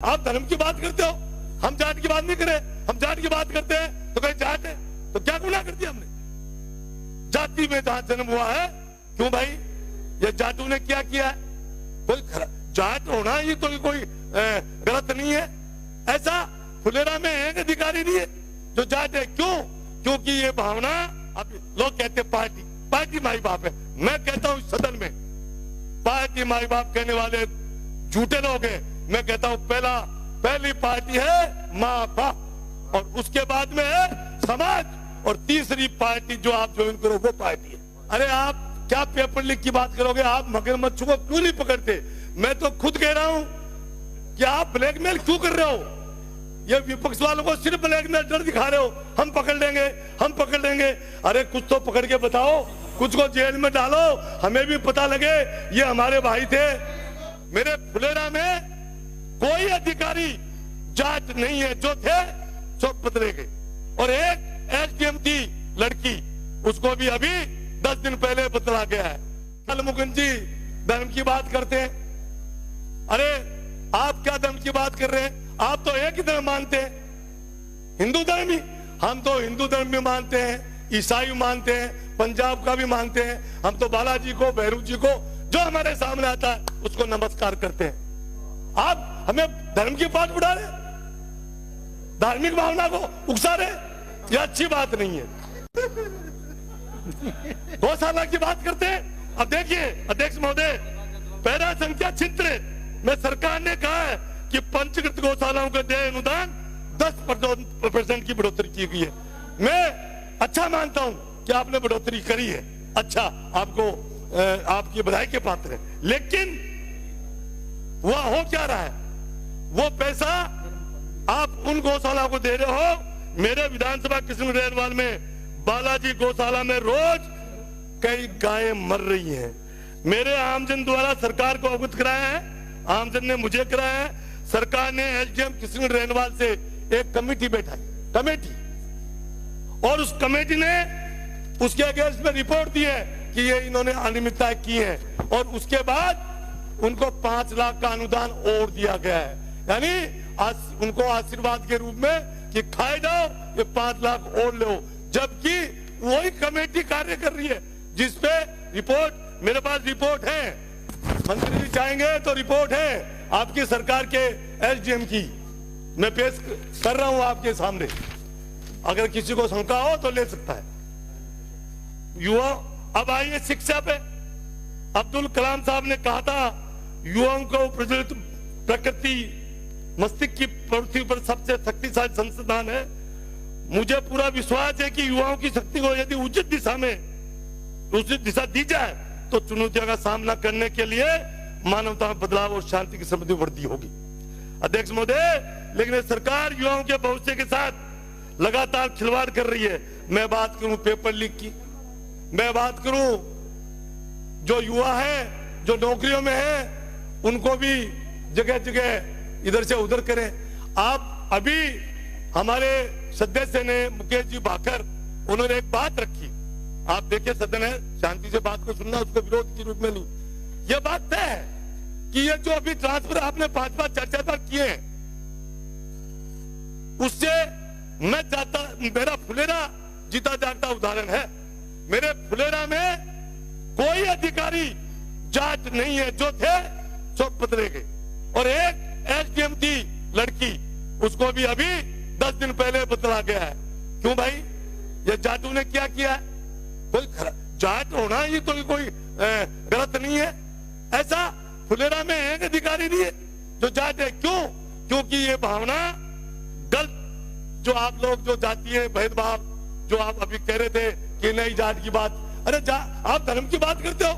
आप धर्म की बात करते हो, हम जाट की बात नहीं करे। हम जाट की बात करते हैं तो कहीं जाट है तो क्या गुनाह कर दिया हमने? जाति में जहां जन्म हुआ है, क्यों भाई ये जाटू ने क्या किया है? कोई जाट होना ये तो कोई गलत नहीं है। ऐसा फुलेरा में एक अधिकारी नहीं है जो जाट है। क्यों? क्योंकि ये भावना, अब लोग कहते पार्टी पार्टी माई बाप है। मैं कहता हूं सदन में पार्टी माई बाप कहने वाले झूठे लोग हैं। मैं कहता हूं पहली पार्टी है माँ बाप और उसके बाद में है समाज, और तीसरी पार्टी जो आप ज्वाइन करो वो पार्टी है। अरे आप क्या पेपर लीक की बात करोगे? आप मगरमच्छ को क्यों नहीं पकड़ते? मैं तो खुद कह रहा हूं कि आप ब्लैकमेल क्यों कर रहे हो? ये विपक्ष वालों को सिर्फ ब्लैकमेल डर दिखा रहे हो, हम पकड़ लेंगे हम पकड़ लेंगे। अरे कुछ तो पकड़ के बताओ, कुछ को जेल में डालो, हमें भी पता लगे ये हमारे भाई थे। मेरे फुलेरा में कोई अधिकारी जाट नहीं है, जो थे सो बदले गए। और एक एसडीएम की लड़की, उसको भी अभी 10 दिन पहले बदला गया है। कलमुगन जी धर्म की बात करते हैं। अरे आप क्या धर्म की बात कर रहे हैं? आप तो एक ही धर्म मानते हैं, हिंदू धर्म ही। हम तो हिंदू धर्म भी मानते हैं, ईसाई मानते हैं, पंजाब का भी मानते हैं। हम तो बालाजी को, भैरू जी को, जो हमारे सामने आता है उसको नमस्कार करते हैं। आप हमें धर्म की बात उड़ा रहे, धार्मिक भावना को उकसा रहे, यह अच्छी बात नहीं है। गौशाला की बात करते हैं। अब देखिए अध्यक्ष महोदय, पैरा संख्या 76 में सरकार ने कहा है कि पंचकृत गौशालाओं के देय अनुदान 10% की बढ़ोतरी की गई है। मैं अच्छा मानता हूं कि आपने बढ़ोतरी करी है, अच्छा, आपको आपकी बधाई के पात्र है। लेकिन वह हो क्या रहा है? वो पैसा आप उन गौशाला को दे रहे हो। मेरे विधानसभा कृष्ण रेलवाल में बालाजी गौशाला में रोज कई गायें मर रही हैं। मेरे आमजन द्वारा सरकार को अवगत कराया है, आमजन ने मुझे कराया है। सरकार ने एसडीएम कृष्ण रेलवाल से एक कमेटी बैठाई, कमेटी, और उस कमेटी ने उसके अगेंस्ट में रिपोर्ट दी है कि ये इन्होंने अनियमितताएं की हैं, और उसके बाद उनको 5 लाख का अनुदान और दिया गया है। यानी उनको आशीर्वाद के रूप में कि खाए जाओ, ये 5 लाख और लो। जबकि वही कमेटी कार्य कर रही है जिसपे रिपोर्ट, मेरे पास रिपोर्ट है, मंत्री जी चाहेंगे तो रिपोर्ट है आपकी सरकार के एसडीएम की, मैं पेश कर रहा हूं आपके सामने। अगर किसी को शंका हो तो ले सकता है। युवा, अब आइए शिक्षा पे। अब्दुल कलाम साहब ने कहा था युवाओं को प्रज्वलित प्रकृति मस्तिष्क की प्रवृत्ति पर सबसे शक्तिशाली संसाधन है। मुझे पूरा विश्वास है कि युवाओं की शक्ति को यदि उचित दिशा दी जाए तो चुनौतियों का सामना करने के लिए मानवता में बदलाव और शांति की समृद्धि वृद्धि होगी। अध्यक्ष महोदय, लेकिन सरकार युवाओं के भविष्य के साथ लगातार खिलवाड़ कर रही है। मैं बात करूं पेपर लीक की, मैं बात करूं जो युवा है, जो नौकरियों में है, उनको भी जगह जगह इधर से उधर करें। आप अभी हमारे सदस्य ने, मुकेश जी भाकर, उन्होंने एक बात रखी। आप देखिए सदन है, शांति से बात को सुनना, उसको विरोध के रूप में नहीं। यह बात तय है कि ये जो अभी ट्रांसफर आपने 5 बार चर्चा पर किए हैं, उससे मैं चाहता, मेरा फुलेरा जीता जागता उदाहरण है। मेरे फुलेरा में कोई अधिकारी जाट नहीं है, जो थे सो बदले गए। और एक एसडीएम की लड़की, उसको भी अभी 10 दिन पहले बदला गया है। क्यों भाई ये जाटू ने क्या किया है? कोई जाट होना ये तो कोई गलत नहीं है। ऐसा फुलेरा में एक अधिकारी नहीं है जो जाट है। क्यों? क्योंकि ये भावना गलत, जो आप लोग जो जातीय भेदभाव जो आप अभी कह रहे थे कि नहीं जाट की बात, अरे आप धर्म की बात करते हो,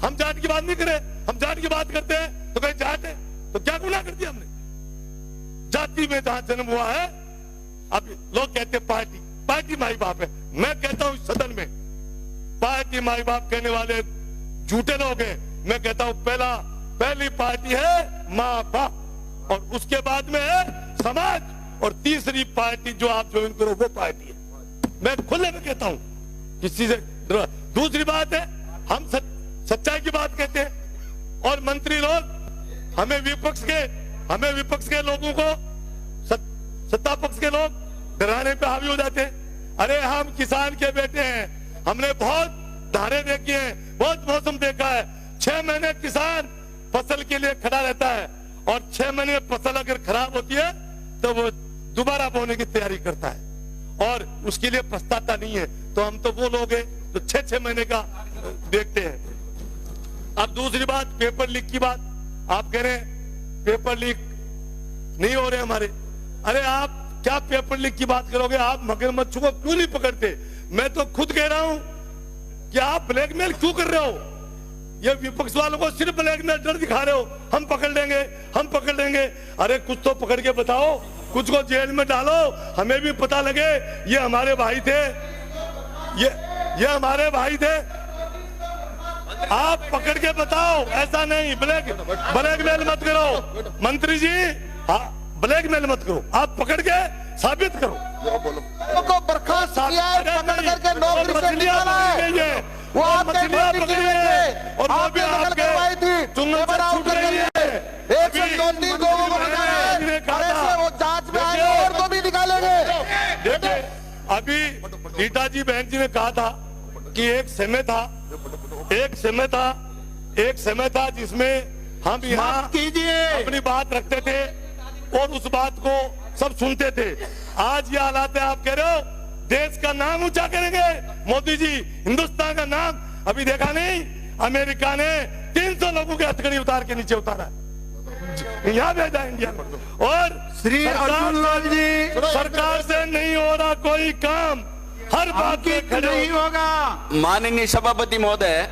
हम जाट की बात नहीं करे। हम जाट की बात करते हैं तो कहीं जाट है तो क्या गुनाह कर दिया हमने? जाति में जहां जन्म हुआ है, अब लोग कहते पार्टी पार्टी माई बाप है। मैं कहता हूं सदन में पार्टी माई बाप कहने वाले झूठे लोग हैं। मैं कहता हूं पहली पार्टी है माँ बाप और उसके बाद में है समाज, और तीसरी पार्टी जो आप ज्वाइन करो वो पार्टी है। मैं खुले में कहता हूं, किसी से। दूसरी बात है, हम सच्चाई की बात कहते हैं और मंत्री लोग हमें विपक्ष के हमें विपक्ष के लोगों को सत्ता पक्ष के लोग डराने पे हावी हो जाते हैं। अरे हम किसान के बेटे हैं, हमने बहुत धारे देखी हैं, बहुत मौसम देखा है। 6 महीने किसान फसल के लिए खड़ा रहता है और 6 महीने में फसल अगर खराब होती है तो वो दोबारा बोने की तैयारी करता है और उसके लिए पछताता नहीं है। तो हम तो वो लोग हैं तो 6-6 महीने का देखते हैं। अब दूसरी बात, पेपर लीक की बात। आप कह रहे हैं पेपर लीक नहीं हो रहे हमारे। अरे आप क्या पेपर लीक की बात करोगे? आप मगरमच्छ को क्यों नहीं पकड़ते? मैं तो खुद कह रहा हूं कि आप ब्लैकमेल क्यों कर रहे हो? ये विपक्ष वालों को सिर्फ ब्लैकमेल डर दिखा रहे हो, हम पकड़ लेंगे, हम पकड़ लेंगे। अरे कुछ तो पकड़ के बताओ, कुछ को जेल में डालो, हमें भी पता लगे ये हमारे भाई थे, ये हमारे भाई थे। आप पकड़ के बताओ, ऐसा नहीं ब्लैकमेल मत करो मंत्री जी, ब्लैकमेल मत करो, आप पकड़ के साबित करो। को बर्खास्त किया है, पकड़ करके नौकरी से निकाला है, वो आपके नौकरी के लिए और आपने नकल करवाई थी, पेपर आउट कर रही है। 102-3 लोगों को बताया है, ऐसे वो जांच में आए और को भी निकालेंगे। देखिए अभी रीटाजी बहन जी ने कहा था कि एक समय था जिसमें हम यहाँ अपनी बात रखते थे और उस बात को सब सुनते थे। आज ये हालात है, आप कह रहे हो देश का नाम ऊंचा करेंगे मोदी जी, हिंदुस्तान का नाम। अभी देखा नहीं, अमेरिका ने 300 लोगों के हथकड़ी उतार के नीचे उतारा, यहाँ भेजा इंडिया में। और श्री अर्जुन लाल जी, सरकार से नहीं हो रहा कोई काम, हर बात पे खड़े नहीं होगा। माननीय सभापति महोदय,